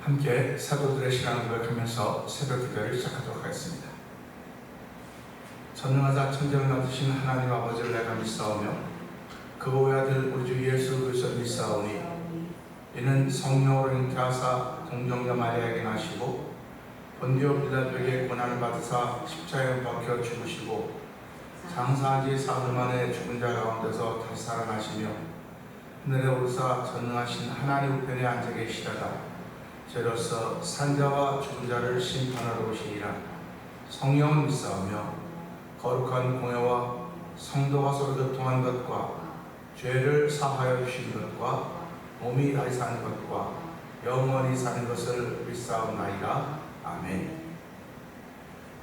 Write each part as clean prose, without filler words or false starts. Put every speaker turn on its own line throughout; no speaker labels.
함께 사도들의 신앙을 고백하면서 새벽 기도를 시작하도록 하겠습니다. 전능하사 천지를 만드신 하나님 아버지를 내가 믿사오며 그 외아들 우리 주 예수 그리스도를 믿사오니 이는 성령으로 잉태하사 동정녀 마리아에게 나시고 본디오 빌라도에게 고난을 받으사 십자가에 박혀 죽으시고 장사한 지 사흘 만에 죽은 자 가운데서 다시 살아나시며 하늘에 오르사 전능하신 하나님 우편에 앉아 계시다가 저로서 산자와 죽은 자를 심판하러 오시리라. 성령을 믿사오며 거룩한 공회와 성도가 서로 교통한 것과 죄를 사하여 주신 것과 몸이 다시 사는 것과 영원히 사는 것을 믿사옵나이다. 아멘.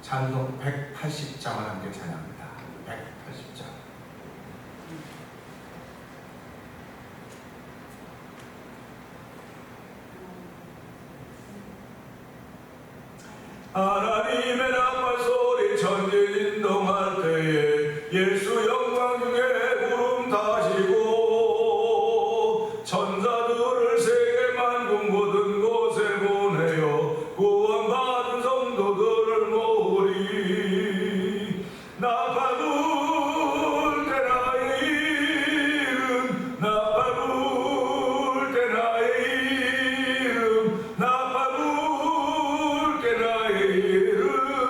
찬송 180장을 함께 찬양합니다. 180장. 하나님의 나팔 소리 천지 진동할 때에 예수 영광 중에 구름 타시고 천사들을 세계 만국 모든 곳에 보내어 구원받은 성도들을 모으리. 나팔 불 때 나의 이름, 나팔 불 때 나의 이름, 나팔 불 때 나의 이름,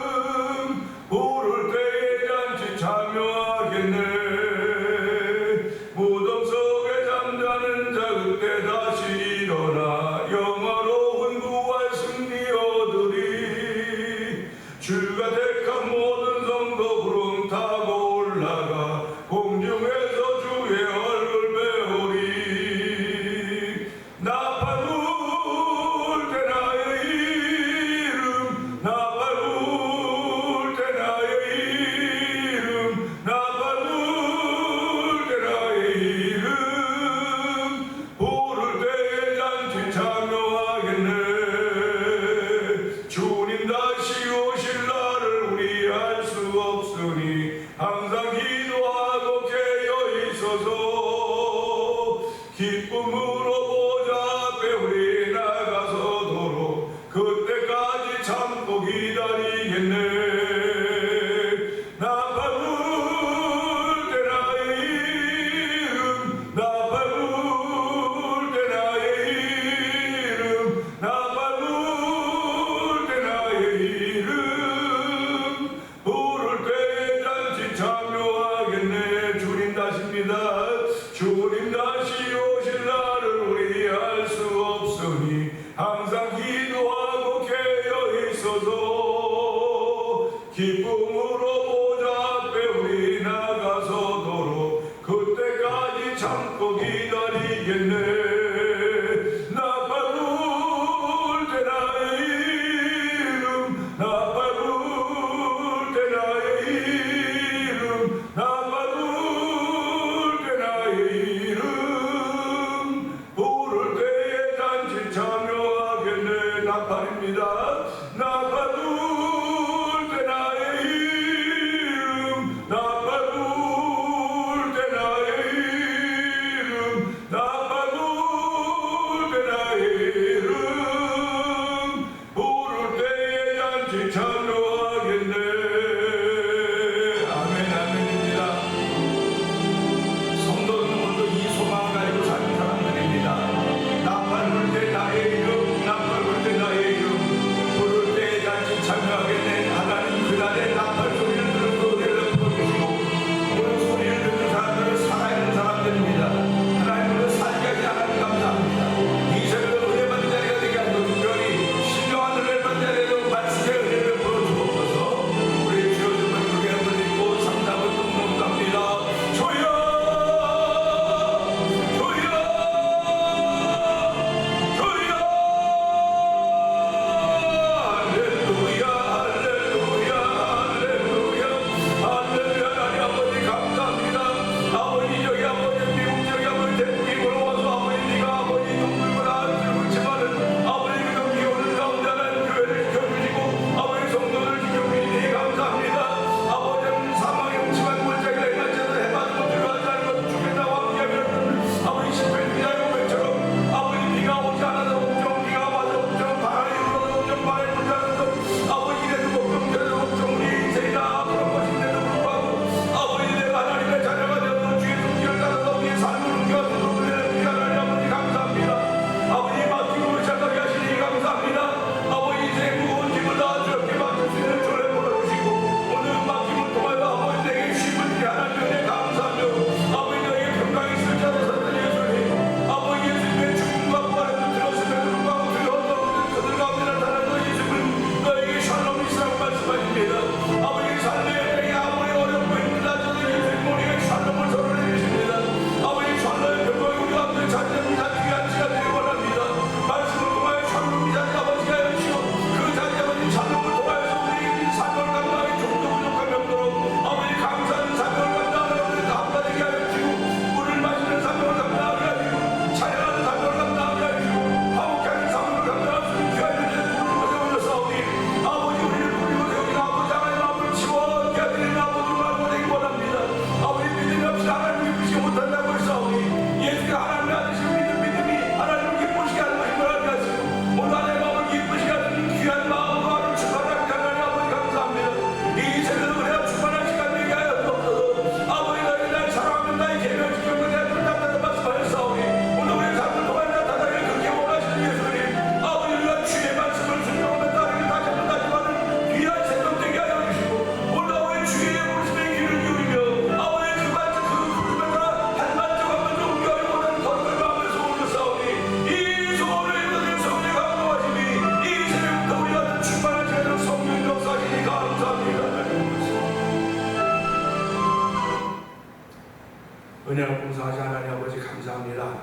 은혜가 풍성하신 하나님 아버지 감사합니다.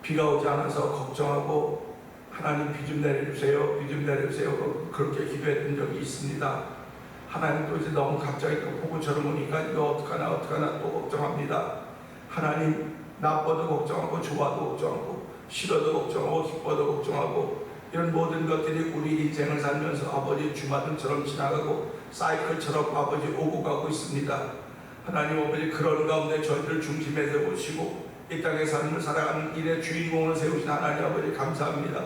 비가 오지 않아서 걱정하고 하나님 비 좀 내려주세요, 비 좀 내려주세요 그렇게 기도했던 적이 있습니다. 하나님 또 이제 너무 갑자기 또 폭우처럼 오니까 이거 어떡하나 또 걱정합니다. 하나님 나빠도 걱정하고 좋아도 걱정하고 싫어도 걱정하고 기뻐도 걱정하고 이런 모든 것들이 우리 인생을 살면서 아버지 주마등처럼 지나가고 사이클처럼 아버지 오고 가고 있습니다. 하나님 아버지 그런 가운데 저희를 중심에 세우시고 이 땅의 삶을 살아가는 일의 주인공을 세우신 하나님 아버지 감사합니다.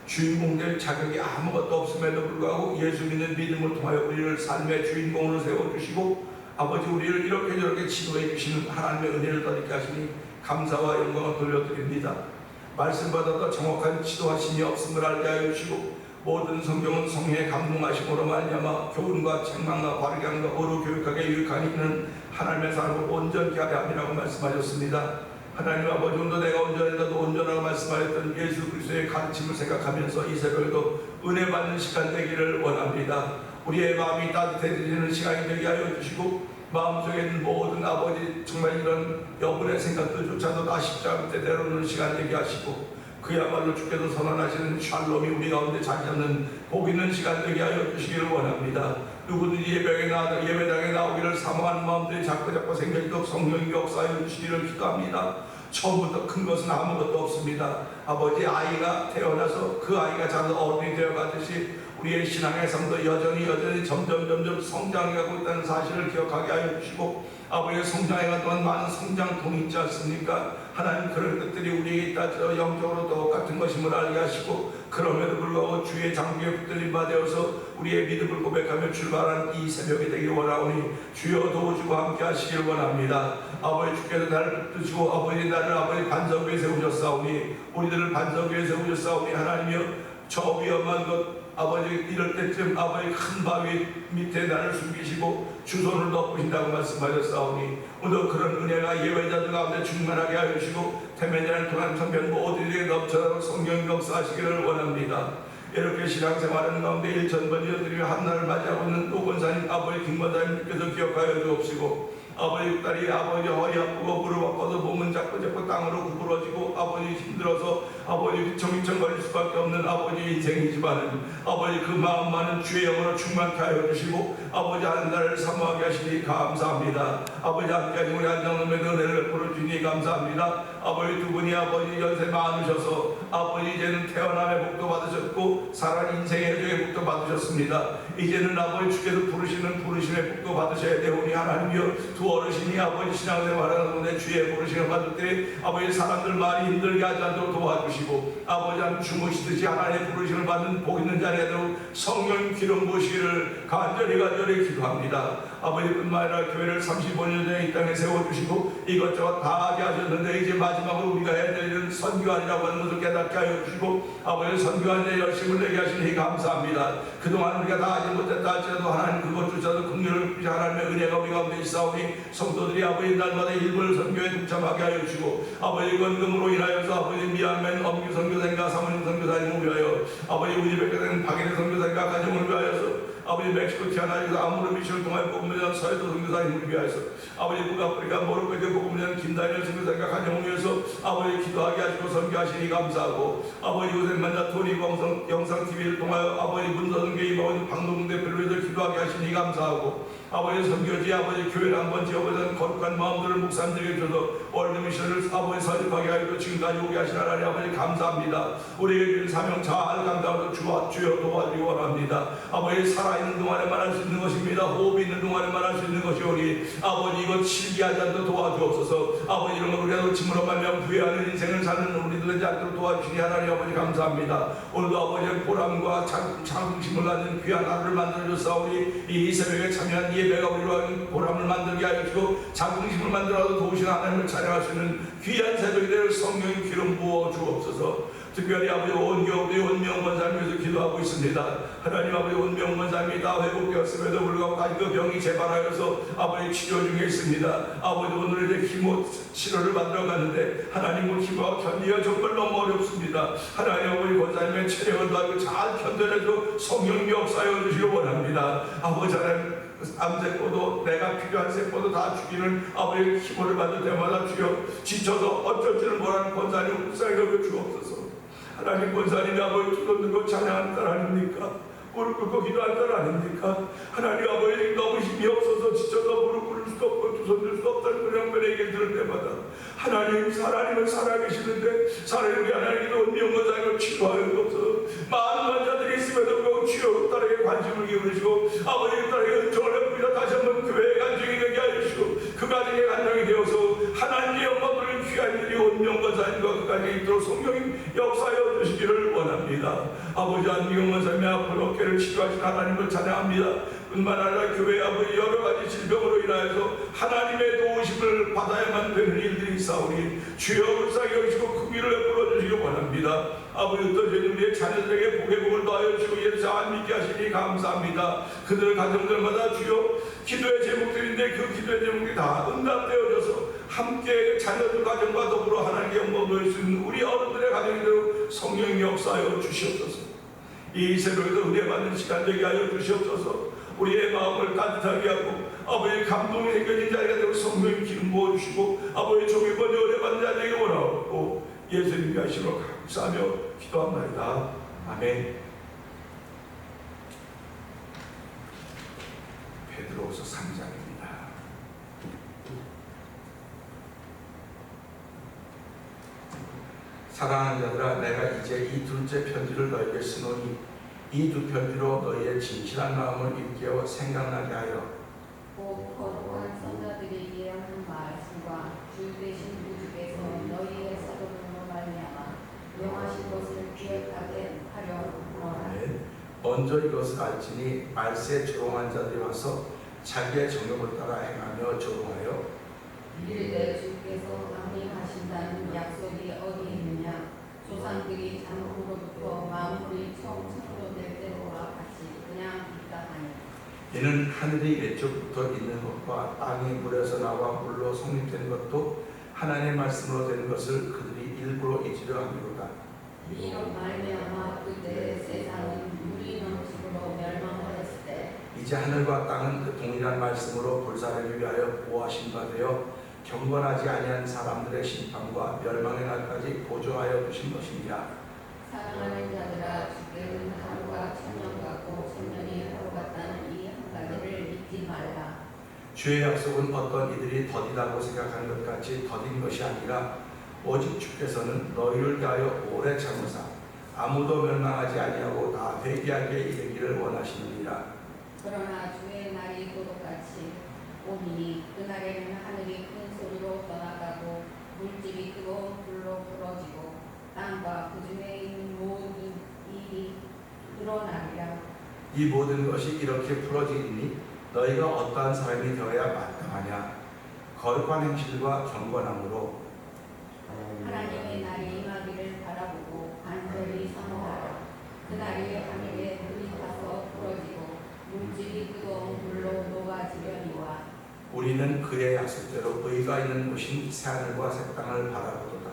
주인공 될 자격이 아무것도 없음에도 불구하고 예수 믿는 믿음을 통하여 우리를 삶의 주인공으로 세워주시고 아버지 우리를 이렇게 저렇게 지도해 주시는 하나님의 은혜를 더럽게 하시니 감사와 영광을 돌려드립니다. 말씀보다도 정확한 지도하심이 없음을 알게 하여 주시고 모든 성경은 성령의 감동하심으로 말미암아 교훈과 책망과 바르게 함과 어루 교육하게 유익하니 이는 하나님의 삶을 온전케 하려 함이라고 말씀하셨습니다. 하나님 아버지 오늘도 내가 온전해도 온전하고 말씀하였던 예수 그리스도의 가르침을 생각하면서 이 새벽에도 은혜 받는 시간 되기를 원합니다. 우리의 마음이 따뜻해지는 시간이 되게 하여 주시고 마음속에 있는 모든 아버지 정말 이런 여분의 생각들조차도 다 십자가 밑에 내려놓는 시간 되게 하시고 그야말로 주께서 선언하시는 샬롬이 우리 가운데 자리 잡는 복 있는 시간 되게 하여 주시기를 원합니다. 누구든지 예배당에 나오기를 사모하는 마음들이 자꾸 생겨있도록 성령이 역사하여 주시기를 기도합니다. 처음부터 큰 것은 아무것도 없습니다. 아버지 아이가 태어나서 그 아이가 자라서 어른이 되어가듯이 우리의 신앙의 삶도 여전히 점점 성장해가고 있다는 사실을 기억하게 하여 주시고 아버지의 성장해가 동안 많은 성장통이 있지 않습니까? 하나님 그런 것들이 우리에게 있다 영적으로 똑같은 것임을 알게 하시고 그럼에도 불구하고 주의 장부에 붙들림 받아서 우리의 믿음을 고백하며 출발하는 이 새벽이 되기를 원하오니 주여 도와주고 함께 하시기를 원합니다. 아버지 주께서 나를 붙드시고 아버지 나를 아버지 반석 위에 세우셨사오니 우리들을 반석 위에 세우셨사오니 하나님이여 저 위험한 것 아버지 이럴 때쯤 아버지 큰 바위 밑에 나를 숨기시고 주손을 덮으신다고 말씀하셨사오니 오늘 그런 은혜가 예외자들 가운데 충만하게 하여 주시고 태면자를 통한 성경 모두에게 넘쳐나고 성령 역사하시기를 원합니다. 이렇게 신앙생활하는 가운데 일천번지어들이며 한날을 맞이하고 있는 노건사님 아버지 김건사님께서 기억하여 주옵시고 아버지 딸이 아버지 허리 아프고 무릎 아파서 몸은 자꾸 땅으로 구부러지고 아버지 힘들어서 아버지 휘청휘청거릴 수밖에 없는 아버지 인생이지만 아버지 그 마음만은 주의 영으로 충만케 하여 주시고 아버지 하는 날을 사모하게 하시니 감사합니다. 아버지 함께 하시고 우리 안정놈의 은혜를 베풀어 주니 감사합니다. 아버지 두 분이 아버지 연세 많으셔서 아버지 이제는 태어남의 복도 받으셨고 살아난 인생의 주의 복도 받으셨습니다. 이제는 아버지 주께서 부르시는 부르심의 복도 받으셔야 되오니 하나님이여 두 어르신이 아버지 신앙생활하는 가운데 주의 부르심을 받을 때 아버지 사람들 많이 힘들게 하지 않도록 도와주시고 아버지 한 주무시듯이 하나님의 부르심을 받는 복 있는 자리에 되도록 성령 기름 부으시기를 간절히 기도합니다. 아버지뿐만 아니라 교회를 35년 전에 이 땅에 세워주시고 이것저것 다 하게 하셨는데 이제 마지막으로 우리가 해야 되는 선교안이라고 하는 것을 깨닫게 하여 주시고 아버지 선교안에 열심을 내게 하시니 감사합니다. 그동안 우리가 다 하지 못했다 할지라도 하나님 그것조차도 긍휼을 주시 하나님의 은혜가 우리 가운데 있사오니 성도들이 아버지 날마다 일부를 선교에 동참하게 하여 주시고 아버지 건금으로 인하여서 아버지 미얀맨 엄규 선교사님과 사모님 선교사님을 위하여 아버지 우즈베키스탄 박인혜 선교사님과 가정을 위하여서 아버지 멕시코 티아나에서 아무르 미션을 통하여 복음전 서해도 선교사님을 위하여서 아버지 북아프리카 모로코에 복음전 김다니엘 선교사님과 가정을 위해서 아버지 기도하게 하시고 선교하시니 감사하고 아버지 요새 만나 토니 영상 TV를 통하여 아버지 문서선교의 아버지 방송 대표를 위해서 기도하게 하시니 감사하고 아버지 선교지 아버지 교회를 한번 지어보던 거룩한 마음들을 목사님들에게 줘서 월드 미션을 아버지 설립하게 하여 지금까지 오게 하신 하나님 아버지 감사합니다. 우리에게 주신 사명 잘 감당하고 주여 도와주기 원합니다. 아버지 살아있는 동안에만 할 수 있는 것입니다. 호흡이 있는 동안에만 할 수 있는 것이오니 아버지 이것 실기하지 않도록 도와주옵소서. 아버지 이런 걸 우리가 놓침으로 말미암아 후회하는 인생을 사는 우리들 되지 않도록 도와주시니 하나님 아버지 감사합니다. 오늘도 아버지의 보람과 자긍심을 가진 귀한 하루를 만들어줬사오니 이 새벽에 참여한 예배가 우리로 보람을 만들게 하여 주고 자긍심을 만들어도 도우시는 하나님을 찬양할 수 있는 귀한 새벽이 될 성령의 기름 부어 주옵소서. 특별히 아버지 온교우리 온명원사님에서 기도하고 있습니다. 하나님 아버지 온명원사님이 다 회복되었음에도 불구하고 아직 그 병이 재발하여서 아버지 치료 중에 있습니다. 아버지 오늘 이제 키모 치료를 받으러 가는데 하나님 그 키모가 견디기가 정말 너무 어렵습니다. 하나님 아버지 권사님의 체력을 도와주고 잘 견뎌내도 성령 역사여 주시기 원합니다. 아버지 하나님 암세포도 내가 필요한 세포도 다 죽이는 아버지의 힘을 받을 때마다 주여 지쳐서 어쩔 줄을 모르는 권사님 불쌍히 여겨 주옵소서. 하나님 권사님이 아버지 두 손 들고 찬양하는 딸 아닙니까? 무릎 꿇고 기도할 딸 아닙니까? 하나님 아버지 너무 힘이 없어서 지쳐서 무릎 꿇을 수도 없고 두 손 들 수도 없다는 그런 분의 얘기를 들을 때마다 하나님은 살아계시는데 사랑의 우리 하나님께서 운명권사님을 치료하여 주옵소서. 많은 환자들이 있음에도 불구하고 주여 딸에게 관심을 기울이시고 아버지 딸에게 은총을 베풀어 다시 한번 교회의 간증이 되게 하여 주시고 그 가정의 간증이 되어서 하나님의 영광을 귀한 일이 운명권사님과 그 가정에 있도록 성령님 역사하여 주시기를 원합니다. 아버지 안미경권사님의 앞으로 교회를 치료하신 하나님을 찬양합니다. 뿐만 아니라 교회 아버지 여러 가지 질병으로 인하여서 하나님의 도우심을 받아야만 되는 일들이 있사오니 주여 불쌍히 여기시고 그 위를 베풀어 주시기 원합니다. 아버지 어떠신 우리의 자녀들에게 복의 복을 더하여 주시고 예수 안 믿게 하시니 감사합니다. 그들 가정들마다 주여 기도의 제목들인데 그 기도의 제목이 다 응답되어져서 함께 자녀들 가정과 더불어 하나님께 영광 돌릴 수 있는 우리 어른들의 가정이되도록 성령이 역사하여 주시옵소서. 이 새벽에도 은혜 받는 시간 되게 하여 주시옵소서. 우리의 마음을 따뜻하게 하고 아버지 감동이 생겨진 자리가 되고 성령님 기름 부어주시고 아버지 종이 먼저 은혜 받는 자 되게 원하고 예수님이 하시므로 감사하며 기도합니다. 아멘. 베드로후서 3장입니다. 사랑하는 자들아, 내가 이제 이 둘째 편지를 너에게 쓰노니 이 두 편지로 너희의 진실한 마음을 일깨워 생각나게 하여
곧 거룩한 선자들이 예언한 말씀과 주 되신 우주께서 너희의 사도로 말미암아 명하신 것을 기억하게 하려 하노라.
먼저 이것을 알지니 말세에 조롱한 자들이 와서 자기의 정욕을 따라 행하며 조롱하여
이르되 주께서 강림하신다는 약속이 어디 있느냐. 조상들이 장로로부터 만물이 처음 창조될 때와 같이 그냥 있다 하니
이는 하늘이 예초부터 있는 것과 땅이 물에서 나와 물로 성립된 것도 하나님의 말씀으로 된 것을 그들이 일부러 잊으려 함이로다.
이런 말미암아 그때 세상은 물이 넘치므로 멸망하였을 때
이제 하늘과 땅은 그 동일한 말씀으로 불사르기 위하여 보호하신 바 되어 경건하지 아니한 사람들의 심판과 멸망의 날까지 보조하여 두신 것이니라.
사랑하는 자들아 주께는 하루가 천년 같고 천년이 하루 같다는 이 한 가지를 잊지 말라.
주의 약속은 어떤 이들이 더디다고 생각하는 것 같이 더딘 것이 아니라 오직 주께서는 너희를 위하여 오래 참으사 아무도 멸망하지 아니하고 다 회개하게 이르기를 원하시느니라.
그러나 주의 날이 도둑같이 오니니 그날에는 하늘이 큰 소리로 떠나가고 물질이 뜨거운 불로 부러지고 땅과 그 중에 있는 모든 일이 드러나리라.
이 모든 것이 이렇게 풀어지니 너희가 어떠한 사람이 되어야 마땅하냐. 거룩한 행실과 경건함으로
하나님의 날이 임하기를 바라보고 간절히 사모하라. 그날이 하늘에 불이 타서 부러지고 물질이 뜨거운 불로 녹아지려니와
우리는 그의 약속대로 의가 있는 곳인 새하늘과 새 땅을 바라보도다.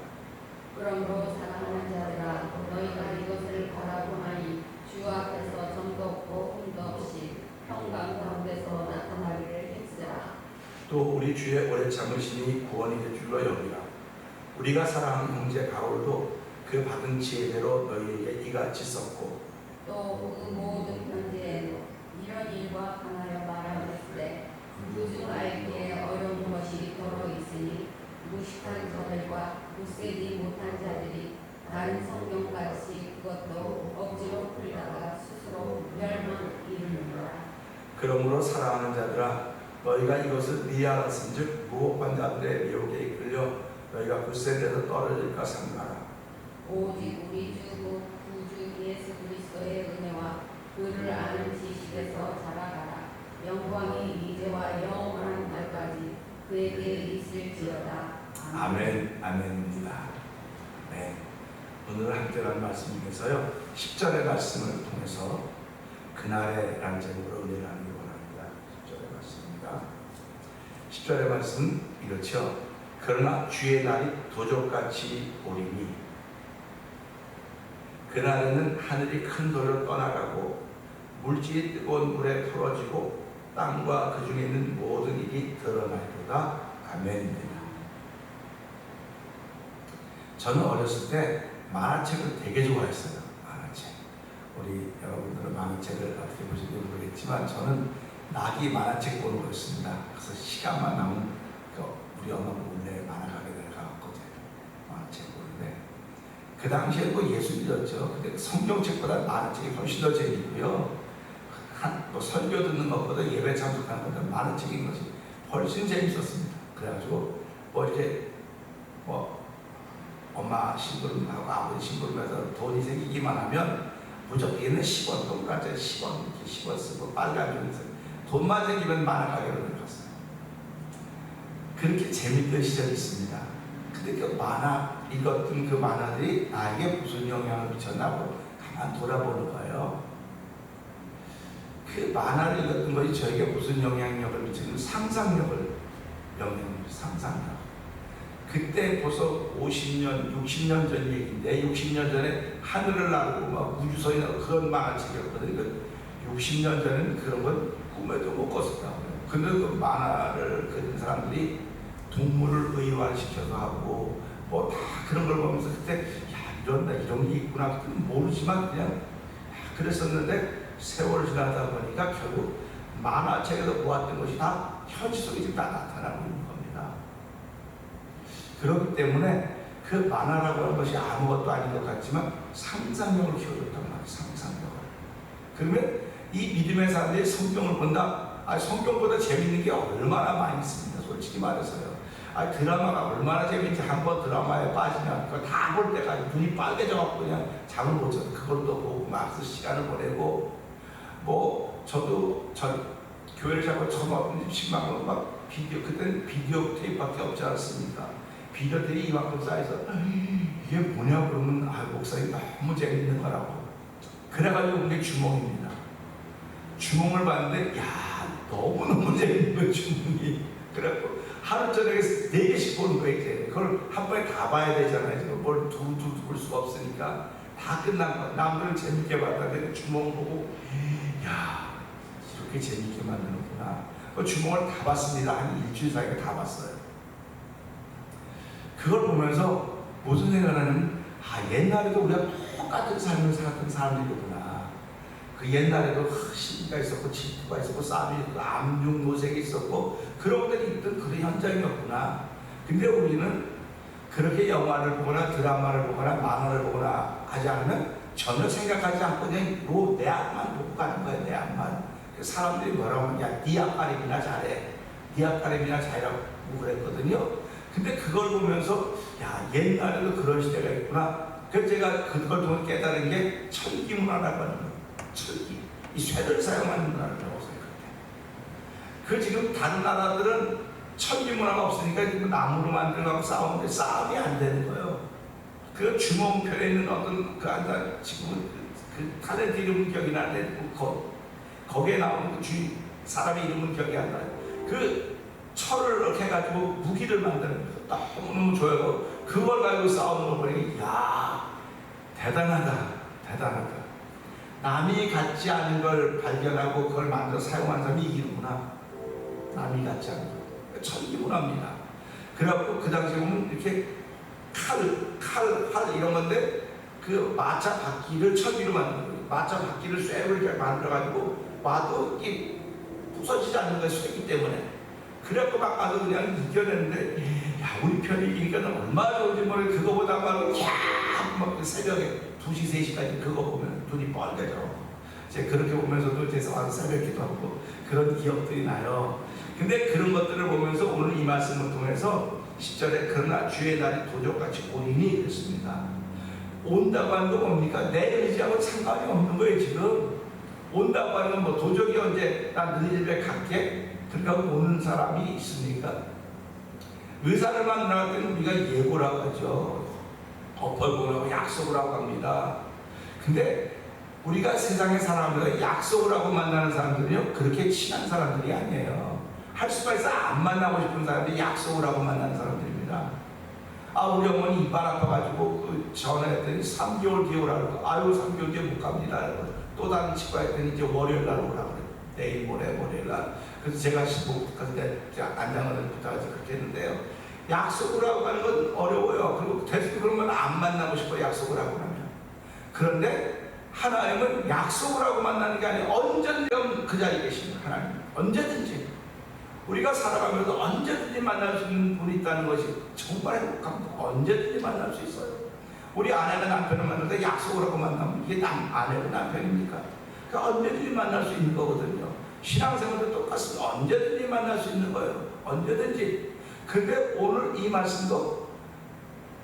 그러므로 사랑하는 자들아 너희가 이것을 바라보나니 주 앞에서 점도 없고 흠도 없이 평강 가운데서 나타나기를 힘쓰라.
또 우리 주의 오래 참으심이 구원이 될 줄로 여기라. 우리가 사랑하는 형제 바울도 그 받은 지혜대로 너희에게 이같이 썼고
또 그 모든 편지에도 이런 일과 관하여 말하였을 때 무슨 알기에 어려운 것이 더러 있으니 무식한 저들과 굳세지 못한 자들이 다른 성경같이 그것도 억지로 풀다가 스스로 멸망 이르느니라.
그러므로 사랑하는 자들아 너희가 이것을 미해하였은즉 무혹한 자들의 미혹에 이끌려 너희가 굳센 데서 떨어질까 삼가라.
오직 우리 주 구주 예수 그리스도의 은혜와 그를 아는 지식에서 자라가라. 영광이 이제와 영원한 날까지 그에게 있을지어다.
아멘. 아멘입니다. 네. 오늘 함께 한 말씀 중에서요 10절의 말씀을 통해서 그날에라는 제목으로 은혜를 나누기 원합니다. 10절의 말씀입니다. 10절의 말씀 이렇죠. 그러나 주의 날이 도적같이 오리니 그날에는 하늘이 큰 돌로 떠나가고 물질이 뜨거운 물에 풀어지고 땅과 그 중에 있는 모든 일이 드러나리로다. 아멘입니다. 저는 어렸을 때 만화책을 되게 좋아했어요. 만화책. 우리 여러분들은 만화책을 어떻게 보실지 모르겠지만 저는 낙이 만화책 보는 거였습니다. 그래서 시간만 나면 우리 엄마 몰래 만화가게 내려가거든요. 만화책 보는데 그 당시에 뭐 예수 믿었죠. 근데 성경책보다 만화책이 훨씬 더 재밌고요. 뭐 설교 듣는 것보다 예배 참석하는 것보다 만화책인 것이 훨씬 재밌었습니다. 그래가지고 뭐 이렇게 뭐 엄마 심부름하고 아버지 심부름해서 돈이 생기기만 하면 무조건 얘는 10원 돈까지 10원 이렇게 10원 쓰고 빨간 종이 쓰고 돈만 생기면 만화 가게로 들어갔어요. 그렇게 재밌던 시절이 있습니다. 근데 그 만화 읽었던 그 만화들이 나에게 무슨 영향을 미쳤나고 가만 돌아보는 거예요. 그 만화를 읽었던 것이 저에게 무슨 영향력을 미치는 상상력을 상상력. 그때 벌써 50년, 60년 전 얘기인데 60년 전에 하늘을 나르고 막 우주선이 나고 그런 만화책이었거든요. 60년 전에는 그런 건 꿈에도 못 꿨었다고요. 근데 그 만화를 그린 사람들이 동물을 의화시켜서 하고 뭐 다 그런 걸 보면서 그때 이런 게 있구나 그건 모르지만 그냥 그랬었는데 세월이 지나다 보니까 결국 만화책에서 보았던 것이 다 현실 속에 지금 다 나타나고 있는 겁니다. 그렇기 때문에 그 만화라고 하는 것이 아무것도 아닌 것 같지만 상상력을 키워줬단 말이에요. 상상력을. 그러면 이 믿음의 사람들이 성경을 본다. 성경보다 재밌는 게 얼마나 많이 있습니다. 솔직히 말해서요. 드라마가 얼마나 재밌는지 한번 드라마에 빠지면 그걸 다 볼 때까지 눈이 빨개져갖고 그냥 잠을 못 자서 그걸 또 보고 막 시간을 보내고 뭐 저도 교회를 잡고 처음 와본 10만 원 막 그때는 비디오 테이프밖에 없지 않습니까? 비디오 테이프 이만큼 쌓여서 이게 뭐냐 그러면 목사님 너무 재밌는 거라고. 그래가지고 그게 주몽입니다. 주몽을 봤는데 너무너무 재밌는 거예요. 주몽이. 그래갖고 하루 저녁에 4개씩 보는 거예요. 이제 그걸 한 번에 다 봐야 되잖아요. 지금 뭘 두두 볼 수가 없으니까 다 끝난 거. 남들은 재밌게 봤다는데 주몽 보고 이렇게 재밌게 만드는구나. 그 주몽을 다 봤습니다. 한 일주일 사이에 다 봤어요. 그걸 보면서 무슨 생각을 하냐면 옛날에도 우리가 똑같은 삶을 살았던 사람들이구나. 그 옛날에도 시기가 있었고 질투가 있었고 싸움이 있었고 암중노색이 있었고 그런 것들이 있던 그런 현장이었구나. 근데 우리는 그렇게 영화를 보거나 드라마를 보거나 만화를 보거나 하지 않으면 전혀 생각하지 않고 그냥 내 앞만 보고 가는 거예요. 내 앞만. 사람들이 뭐라고 하면 네 앞가림이나 잘해. 네 앞가림이나 잘하고 그랬거든요. 근데 그걸 보면서 옛날에도 그런 시대가 있구나. 그래서 제가 그걸 통해 깨달은 게 철기문화라고 하는 거예요. 철기. 이 쇠를 사용하는 문화를 배웠어요. 그때. 지금 다른 나라들은 철기문화가 없으니까 지금 나무로 만들어가고 싸우는데 싸움이 안 되는 거예요. 그 주몽편에 있는 어떤 지금은 그 탤런트 이름은 기억이 나는데 거기에 나오는 그 주인 사람의 이름은 기억이 안 나요. 그 철을 이렇게 해가지고 무기를 만드는 거예요. 너무너무 좋아요. 그걸 가지고 싸우는 걸 보니 대단하다. 남이 갖지 않은 걸 발견하고 그걸 만들어 사용하는 사람이 이기는구나. 남이 갖지 않은 거. 천기문화입니다. 그래갖고 그 당시에 보면 이렇게 활 이런 건데 그 마차 바퀴를 철기로 만드는 거예요. 마차 바퀴를 쇠로 이렇게 만들어가지고 와도 이게 부서지지 않는 거예요. 쇠기 때문에. 그래갖고 막 가서 그냥 이겨냈는데 우리 편이 이기니까 얼마나 좋은지 모르겠는데 그거보다 막 새벽에 2시, 3시까지 그거 보면 눈이 뻘개져. 제가 그렇게 보면서도 와서 새벽 기도하고 그런 기억들이 나요. 근데 그런 것들을 보면서 오늘 이 말씀을 통해서 10절에 그러나 주의 날이 도적같이 오리니 그랬습니다. 온다고 하는 거 뭡니까? 내 의지하고 상관이 없는 거예요. 지금 온다고 하는 건 뭐 도적이 언제 난 너희 집에 갈게 그러니까 오는 사람이 있습니까? 의사를 만나갈 때는 우리가 예고라고 하죠. 벌고를 하고 약속을 하고 합니다. 근데 우리가 세상에 살아가면서 약속을 하고 만나는 사람들은요 그렇게 친한 사람들이 아니에요. 할 수가 있어 안 만나고 싶은 사람들이 약속을 하고 만나는 사람들입니다. 우리 어머니 이빨 아파가지고 전화했더니 3개월 뒤에 오라고. 3개월 뒤에 못 갑니다. 또 다른 치과 했더니 이제 월요일 날 오라고 그래요. 내일 모레날. 그래서 제가 그때 안장을 부탁해서 그렇게 했는데요. 약속을 하고 가는 건 어려워요. 그리고 대충 그러면 안 만나고 싶어요. 약속을 하고 나면. 그런데 하나님은 약속을 하고 만나는 게 아니라 언제든지 그 자리에 계십니다. 하나님 언제든지 우리가 살아가면서 언제든지 만날 수 있는 분이 있다는 것이 정말 행복합니다. 언제든지 만날 수 있어요. 우리 아내가 남편을 만나는데 약속을 하고 만나면 이게 아내가 남편입니까? 그러니까 언제든지 만날 수 있는 거거든요. 신앙생활도 똑같습니다. 언제든지 만날 수 있는 거예요. 언제든지. 근데 오늘 이 말씀도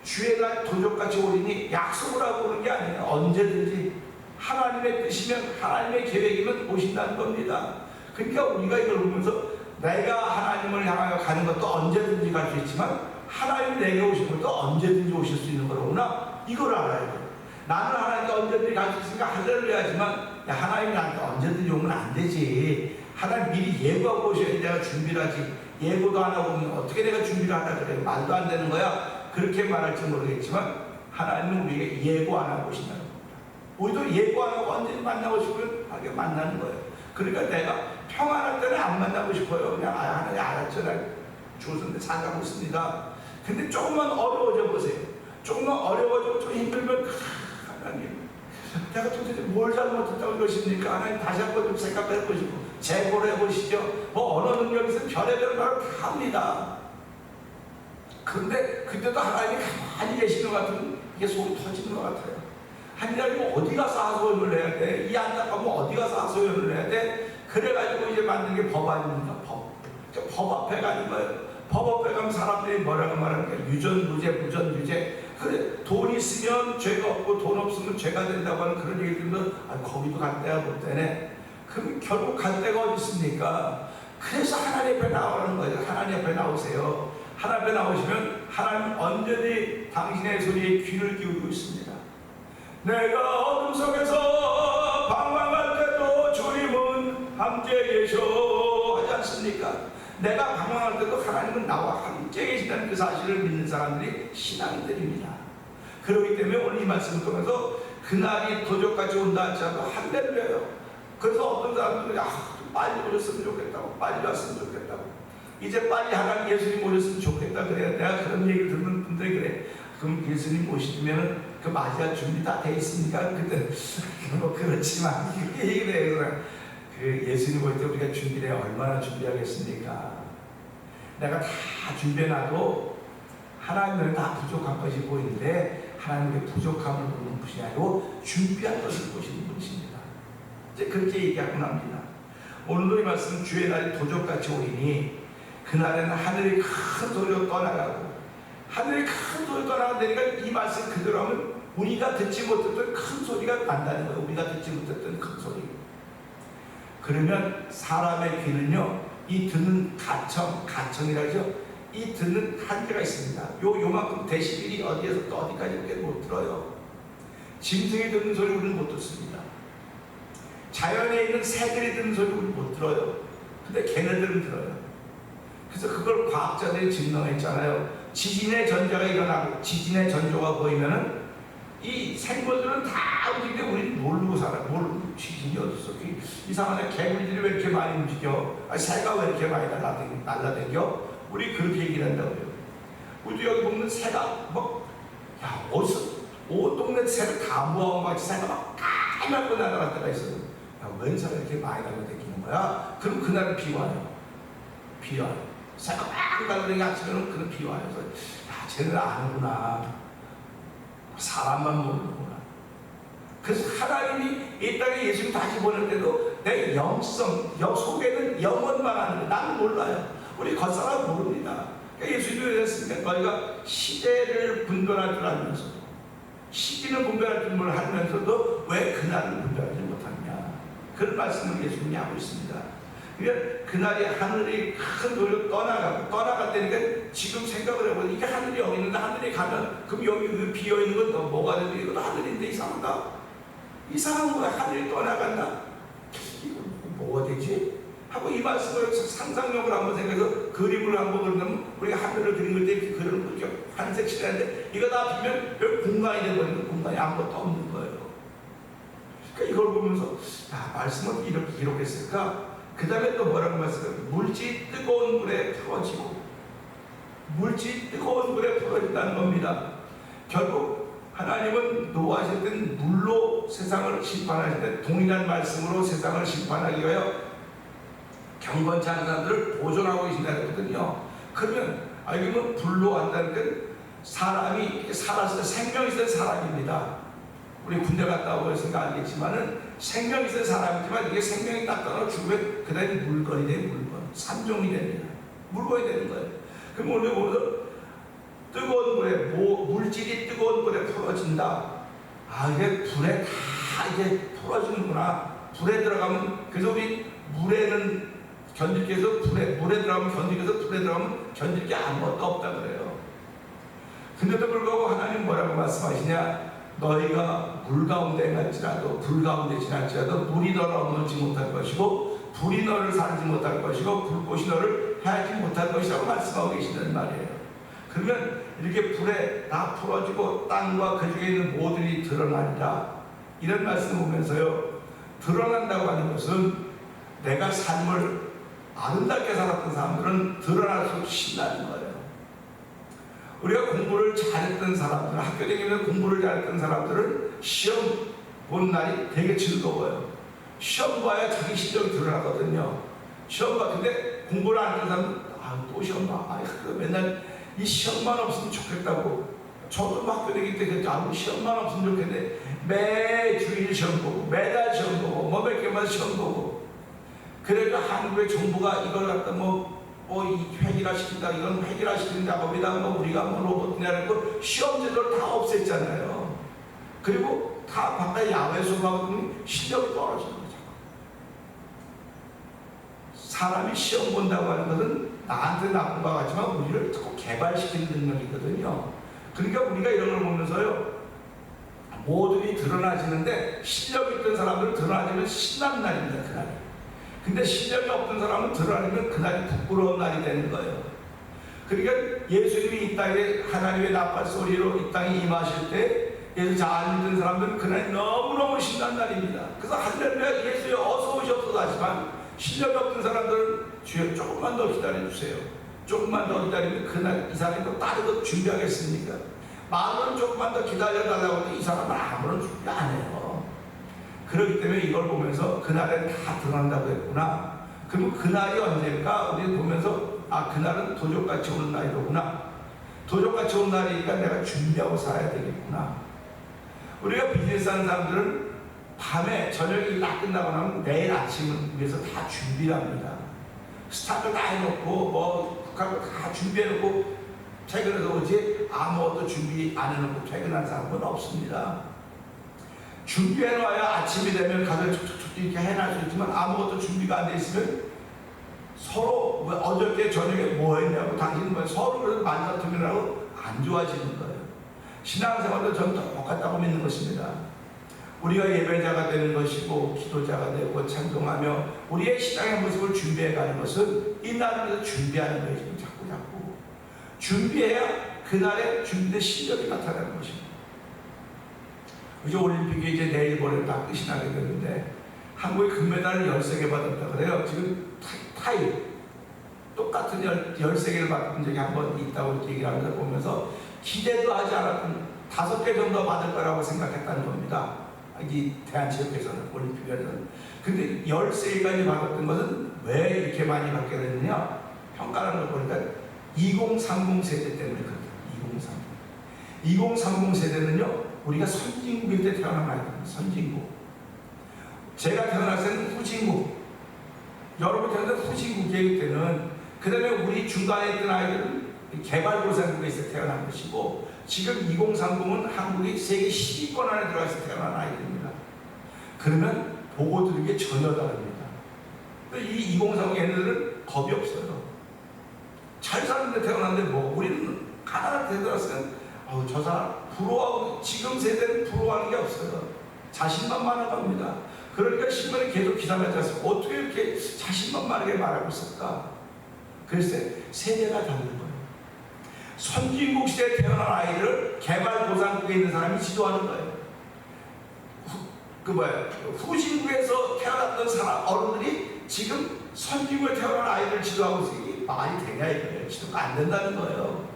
주의 날 도적같이 오리니 약속을 하고 오는 게 아니에요. 언제든지 하나님의 뜻이면 하나님의 계획이면 오신다는 겁니다. 그러니까 우리가 이걸 보면서 내가 하나님을 향하여 가는 것도 언제든지 갈 수 있지만 하나님이 내게 오신 것도 언제든지 오실 수 있는 거로구나. 이걸 알아야 돼요. 나는 하나님께 언제든지 갈 수 있으니까 할렐루야 하지만 하나님이 나한테 언제든지 오면 안 되지. 하나님 미리 예고하고 오셔야지 내가 준비를 하지. 예고도 안 하고 오면 어떻게 내가 준비를 하라 그래. 말도 안 되는 거야. 그렇게 말할지 모르겠지만 하나님은 우리에게 예고 안 하고 오신다는 겁니다. 우리도 예고 안 하고 언제 만나고 싶으면 하게 만나는 거예요. 그러니까 내가 평안할 때는 안 만나고 싶어요. 그냥 하나님 알았죠. 나 죽었는데 살아가고 있습니다. 근데 조금만 어려워져 보세요. 조금만 어려워지고 좀 힘들면 하나님 내가 도대체 뭘 잘못했다고 이러십니까? 하나님 다시 한번 좀 생각해 보시고 재고를 해보시죠. 뭐 언어 능력이 있으면 별의별 말을 다 합니다. 그런데 그때도 하나님이 가만히 계시는 것 같으면 이게 속이 터지는 것 같아요. 하나님 어디 가서 하소연을 해야 돼? 이 안타까우면 어디 가서 하소연을 해야 돼? 그래가지고 이제 만든 게 법안입니다. 법 앞에 가는 거예요. 법 앞에 가면 사람들이 뭐라고 말하니까 유전무죄, 무전유죄. 그래 돈 있으면 죄가 없고 돈 없으면 죄가 된다고 하는 그런 얘기 들으면 거기도 갈 데가 못 되네. 그럼 결국 갈 데가 어디 있습니까? 그래서 하나님 앞에 나오는 거예요. 하나님 앞에 나오세요. 하나님 앞에 나오시면 하나님 언제든지 당신의 소리에 귀를 기울이고 있습니다. 내가 어둠 속에서 방황할 때도 주님은 함께 계셔 하지 않습니까? 내가 방황할 때도 하나님은 나와 함께 계신다는 그 사실을 믿는 사람들이 신앙인들입니다. 그렇기 때문에 오늘 이 말씀을 통해서 그날이 도적같이 온다 하지 않고 할렐루야요. 그래서 어떤 사람들이 빨리 오셨으면 좋겠다고, 빨리 왔으면 좋겠다고, 이제 빨리 하나님 예수님 오셨으면 좋겠다 그래요. 내가 그런 얘기를 듣는 분들이 그래. 그럼 예수님 오시면 그 맞이할 준비 다 돼 있습니까? 그때 뭐 그렇지만 이렇게 얘기를 해요. 그 예수님 올 때 우리가 준비를 해 얼마나 준비하겠습니까? 내가 다 준비해놔도 하나님은 다 부족한 것이 보이는데 하나님의 부족함을 보는 분이 아니고 준비한 것을 보시는 분이십니다. 이제 그렇게 얘기하고 납니다. 오늘도 이 말씀은 주의 날이 도적같이 오리니 그날에는 하늘이 큰 소리로 떠나가고 하늘이 큰 소리로 떠나가니까 이 말씀 그대로 하면 우리가 듣지 못했던 큰 소리가 난다는 거예요. 우리가 듣지 못했던 큰 소리. 그러면 사람의 귀는요, 이 듣는 가청이라죠. 이 듣는 한계가 있습니다. 요만큼 데시벨이 어디에서 또 어디까지 못 들어요. 짐승이 듣는 소리 우리는 못 듣습니다. 자연에 있는 새들이 듣는 소리 우리는 못 들어요. 근데 걔네들은 들어요. 그래서 그걸 과학자들이 증명했잖아요. 지진의 전조가 일어나고 지진의 전조가 보이면은 이 생물들은 다 움직이는데 우리는 모르고 살아. 지진이 어딨어? 이상하네. 개구리들이 왜 이렇게 많이 움직여? 새가 왜 이렇게 많이 날라다녀? 우리 그렇게 얘기를 한다고요. 우리 여기 보면 새가 온 동네 새를 다 모아가지고 새가 막 까맣고 날아갈 때가 있어요. 웬 새가 이렇게 많이 날아다니는 거야? 그럼 그날은 비 와요. 비 와요. 새가 막 날아다니는 아침에는 그런 비 와요. 그래서 쟤는 아는구나. 사람만 모르는구나. 그래서 하나님이 이 땅에 예수님 다시 보낼 때도 내 영성, 속에는 영혼만 아는데 나는 몰라요. 우리 겉사람 모릅니다. 그러니까 예수님이 그랬습니다. 너희가 시대를 분별할 줄 알면서도 시기는 분별할 줄 알면서도 왜 그날을 분별하지 못하느냐. 그런 말씀을 예수님이 하고 있습니다. 그러니까 그날이 하늘이 큰 소리로 떠나갈 때니까 지금 생각을 해보면 이게 하늘이 여기 있는데 하늘이 가면 그럼 여기 비어있는 건 뭐가 되는데 이것도 하늘인데 이상하다. 이상한 거야. 하늘이 떠나간다. 이거 뭐가 되지? 하고 이 말씀을 상상력을 한번 생각해서 그림을 한번 그리면 우리가 하늘을 그린 때 그 그림을 그렇게 환색시키는데 이거 다 비면 여기 공간이 되버리면 공간이 아무것도 없는 거예요. 그러니까 이걸 보면서 말씀을 이렇게 기록했을까? 그 다음에 또 뭐라고 말씀해요? 물질이 뜨거운 물에 풀어지고, 물질이 뜨거운 물에 풀어진다는 겁니다. 결국 하나님은 노하실 때는 물로 세상을 심판하실 때 동일한 말씀으로 세상을 심판하기 위하여 경건치 않은 사람들을 보존하고 계신다는 거거든요. 그러면 알겠면 불로 한다는 건 사람이 살았을 때 생명이 있는 사람입니다. 우리 군대 갔다 오고 했으니까 알겠지만은 생명이 있는 사람이지만 이게 생명이 딱 떠나 죽으면 그 다음에 물건이 돼. 물건. 산종이 됩니다. 물건이 되는 거예요. 그럼 오늘 보면서 뜨거운 물에 물질이 뜨거운 물에 풀어진다. 아, 이게 불에 다 이제 풀어지는구나. 불에 들어가면, 그래서 우리 물에는 견딜 게 해서 물에 들어가면 견딜 게 해서 불에 들어가면 견딜 게 아무것도 없다 그래요. 근데도 불구하고 하나님 뭐라고 말씀하시냐? 너희가 물 가운데 갈지라도 불 가운데 지날지라도 물이 너를 얻지 못할 것이고 불이 너를 살지 못할 것이고 불꽃이 너를 해하지 못할 것이라고 말씀하고 계시는 말이에요. 그러면 이렇게 불에 다 풀어지고 땅과 그 중에 있는 모든이 드러나리라, 이런 말씀을 보면서요, 드러난다고 하는 것은 내가 삶을 아름답게 살았던 사람들은 드러날수록 신나는 거예요. 우리가 공부를 잘했던 사람들, 학교 다니면서 공부를 잘했던 사람들은 시험 본 날이 되게 즐거워요. 시험 봐야 자기 실력이 드러나거든요. 시험 봐. 근데 공부를 안 하는 사람은 또 시험 봐. 맨날 이 시험만 없으면 좋겠다고. 저도 학교 다닐 때 그랬죠. 시험만 없으면 좋겠는데 매주일 시험 보고 매달 시험 보고 몇 개만 시험 보고. 그러니까 한국의 정부가 이걸 갖다 이 획일화 시킨다, 이건 획일화 시키는 작업이다, 우리가 로봇이냐, 고 시험 제도를 다 없앴잖아요. 그리고 다 바깥에 야외 수업하고 실력이 떨어지는 거죠. 사람이 시험 본다고 하는 것은 나한테 나쁜 것 같지만 우리를 꼭 개발시키는 능력이거든요. 그러니까 우리가 이런 걸 보면서요, 모든이 드러나지는데 실력이 있던 사람들은 드러나지면 신나는 날입니다, 그날이. 근데 실력이 없던 사람은 드러나면 그날이 부끄러운 날이 되는 거예요. 그러니까 예수님이 이 땅에 하나님의 나팔 소리로 이 땅에 임하실 때 예수 잘 믿는 사람들은 그날이 너무너무 신나는 날입니다. 그래서 할렐루야 예수여 어서 오셨소서 하지만 실력이 없던 사람들은 주여 조금만 더 기다려주세요. 조금만 더 기다리면 그날 이 사람이 또 다른 거 준비하겠습니까? 마음은 조금만 더 기다려달라고 하는데 이 사람은 아무런 준비 안 해요. 그렇기 때문에 이걸 보면서 그날엔 다 드러난다고 했구나. 그러면 그날이 언제일까? 우리 보면서 그날은 도적같이 오는 날이로구나. 도적같이 오는 날이니까 내가 준비하고 살아야 되겠구나. 우리가 비즈니스 하는 사람들은 밤에 저녁에 일 다 끝나고 나면 내일 아침을 위해서 다 준비를 합니다. 스타트 다 해놓고 국하고 다 준비해놓고 퇴근해서 오지 아무것도 준비 안 해놓고 퇴근한 사람은 없습니다. 준비해놔야 아침이 되면 가서 툭툭툭 이렇게 해놔 수 있지만 아무것도 준비가 안 돼 있으면 서로 어저께 저녁에 뭐 했냐고 당신은 서로 그래서 만사통일하고 안 좋아지는 거예요. 신앙생활도 전 똑같다고 믿는 것입니다. 우리가 예배자가 되는 것이고 기도자가 되고 찬송하며 우리의 신앙의 모습을 준비해가는 것은 이 날을 위해서 준비하는 거예요. 지금 자꾸 준비해야 그날의 준비된 실력이 나타나는 것입니다. 이제 올림픽이 이제 내일 모레 다 끝이 나게 되는데 한국이 금메달을 13개 받았다 그래요. 지금 타이 똑같은 13개를 받은 적이 한 번 있다고 얘기를 하면서 보면서 기대도 하지 않았던 5개 정도 받을 거라고 생각했다는 겁니다. 이 대한체육회에서는 올림픽에서는. 근데 13개까지 받았던 것은 왜 이렇게 많이 받게 됐느냐? 평가하는 걸 보니까 2030 세대 때문에 그렇다. 2030 세대는요, 우리가 선진국일 때 태어난 아이들입니다. 선진국. 제가 태어났을 때는 후진국. 여러분 태어났을 때 후진국이기 때는, 그 다음에 우리 중간에 있던 아이들은 개발도상국에서 태어난 것이고, 지금 2030은 한국이 세계 10위권 안에 들어가서 태어난 아이들입니다. 그러면 보고 들은 게 전혀 다릅니다. 이 2030 애들은 겁이 없어요. 잘 사는데 태어났는데 우리는 가난하게 태어났으면 저 사람 부러워하고, 지금 세대는 부러워하는 게 없어요. 자신만만한 겁니다. 그러니까 신문에 계속 기사가 짰어요. 어떻게 이렇게 자신만만하게 말하고 있을까? 그래서 세대가 다른 거예요. 선진국 시대에 태어난 아이를 개발도상국에 있는 사람이 지도하는 거예요. 후진국에서 태어났던 어른들이 지금
선지국에 태어난 아이를 지도하고 있으니 이게 말이 되냐 이거예요. 지도가 안 된다는 거예요.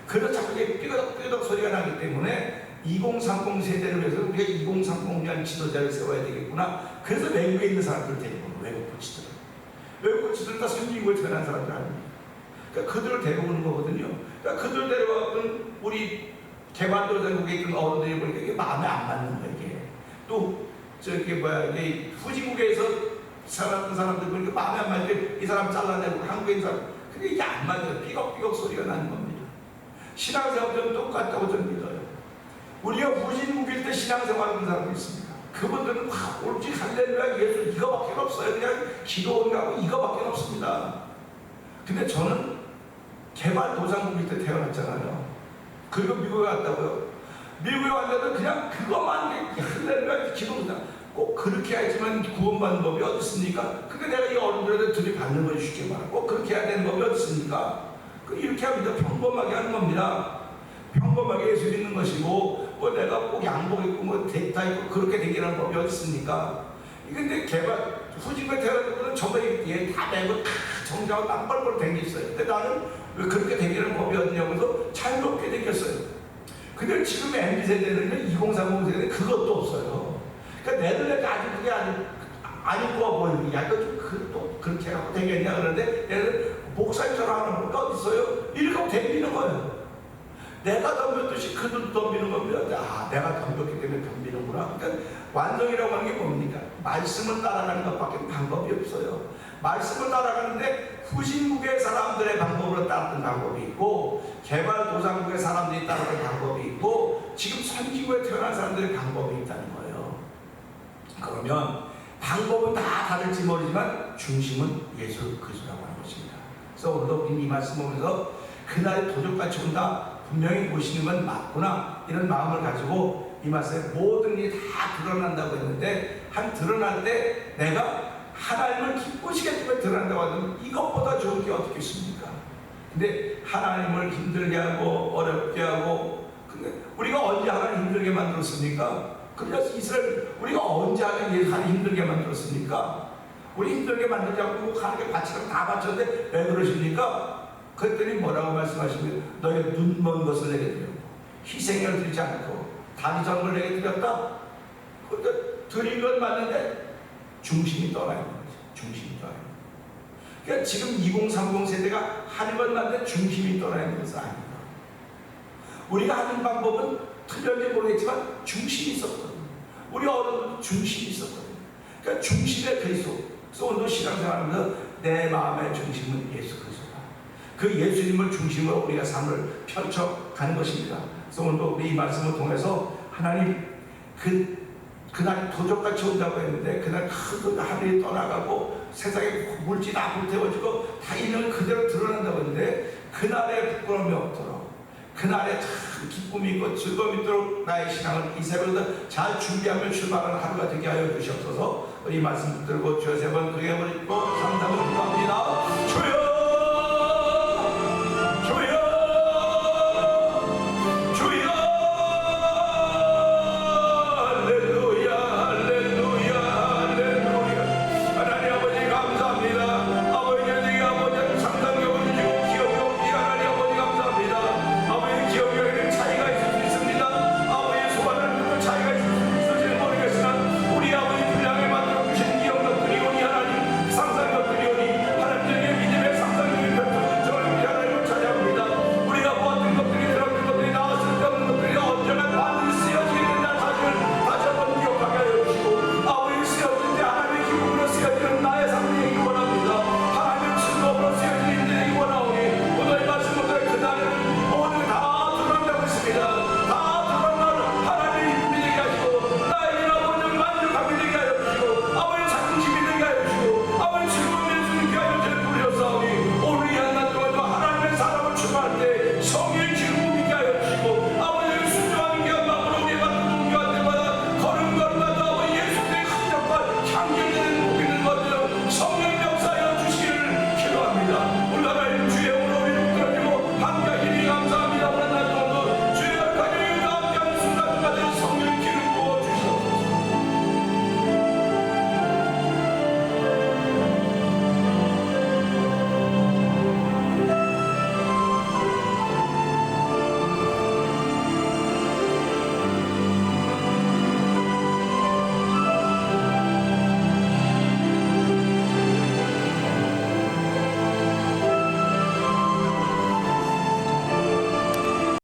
그래서 자꾸 이게 삐그덕삐그덕 소리가 나기 때문에 2030 세대를 위해서 우리가 2030년 지도자를 세워야 되겠구나. 그래서 외국에 있는 사람들을 데리고 오는 외국 코치들. 외국 코치들은 다 선지국에 태어난 사람들 아닙니까? 그러니까 그들을 데려오는 거거든요. 그러니까 그들 데려왔던 우리 개발도상국에 있던 어른들이 보니까 이게 마음에 안 맞는 거예요. 이게 또 저기 뭐야 이게 후진국에서 살았던 사람들 보니까 마음에 안 맞게 이 사람 잘라내고 한국에 있는 사람 그게 이게 안 맞아요. 삐걱삐걱 소리가 나는 겁니다. 신앙생활은 똑같다고 저는 믿어요. 우리가 후진국일 때 신앙생활하는 사람도 있습니다. 그분들은 옳지 할렐루야 예수 이거밖에 없어요. 그냥 기도원하고 이거밖에 없습니다. 근데 저는 개발도상국일 때 태어났잖아요. 그리고 미국에 왔다고요. 미국에 왔는데 그냥 그것만 할렐루야 기도입니다. 꼭 그렇게 해야지만 구원받는 법이 어디 있습니까? 그러니까 내가 이 어른들한테 들이받는 것이 쉽게 말하고 꼭 그렇게 해야 되는 법이 어디 있습니까? 이렇게 합니다. 평범하게 하는 겁니다. 평범하게 예수 믿는 것이고 뭐 내가 꼭 양복 입고 뭐 넥타 입고 그렇게 되기라는 법이 어디 있습니까? 근데 후진국에 태어난 분은 저번에 다 매고 정장하고 땀 뻘뻘 댕겼어요. 근데 나는 왜 그렇게 되기라는 법이 어디냐고 해서 자유롭게 댕겼어요. 근데 지금 MZ세대는 2030 세대는 그것도 없어요. 그러니까 내들 아주 그게 안 입고 보이는 게 약간 또 그렇게 하고 되겠냐 그러는데 얘는 목사님처럼 하는 거 어디 있어요? 이렇게 하고 댕기는 거예요. 내가 덤볐듯이 그들도 덤비는 겁니다. 아, 내가 덤볐기 때문에 덤비는구나. 그러니까 완성이라고 하는 게 뭡니까? 말씀을 따라가는 것밖에 방법이 없어요. 말씀을 따라가는데 후진국의 사람들의 방법으로 따르는 방법이 있고 개발도상국의 사람들이 따르는 방법이 있고 지금 선지국에 태어난 사람들의 방법이 있다는 거예요. 그러면 방법은 다 다를지 모르지만 중심은 예수 그리스도라고 하는 것입니다. 그래서 오늘도 이 말씀 보면서 그날의 도적같이 온다. 분명히 보시는 건 맞구나. 이런 마음을 가지고 이 말씀에 모든 일이 다 드러난다고 했는데 드러날 때 내가 하나님을 기쁘시게 때문에 드러난다고 하면 이것보다 좋은 게 어떻게 있습니까? 근데 하나님을 힘들게 하고 어렵게 하고 근데 우리가 언제 하나님 힘들게 만들었습니까? 그래서 이스라엘 우리가 언제 하나님 힘들게 만들었습니까? 우리 힘들게 만들지 않고 하나님께 바치라고 다 바쳤는데 왜 그러십니까? 그랬더니 뭐라고 말씀하시면 너의 눈먼 것을 내게 드렸고 희생을 드리지 않고 다리 전 걸 내게 드렸다. 그러니까 드린 건 맞는데 중심이 떠나 있는 거죠. 중심이 떠나 있는 거죠. 그러니까 지금 2030 세대가 하는 건 맞는데 중심이 떠나 있는 것은 아닙니다. 우리가 하는 방법은 틀렸는지 모르겠지만 중심이 있었거든요. 우리 어른들도 중심이 있었거든요. 그러니까 중심의 그리스도. 그래서 오늘도 신앙생활하면서 내 마음의 중심은 예수 그리스도다. 그 예수님을 중심으로 우리가 삶을 펼쳐가는 것입니다. 그래서 오늘도 우리 이 말씀을 통해서 하나님 그날 도적같이 온다고 했는데 그날 큰 하늘이 떠나가고 세상에 물질 다 불태워지고 다 있는 그대로 드러난다고 했는데 그날에 부끄러움이 없도록 그날에 참 기쁨이 있고 즐거움이 있도록 나의 신앙을 이 새벽에 잘 준비하며 출발하는 하루가 되게 하여 주시옵소서. 우리 말씀 붙들고 주여 세 번 크게 부르고 감사를 기도합니다. 주여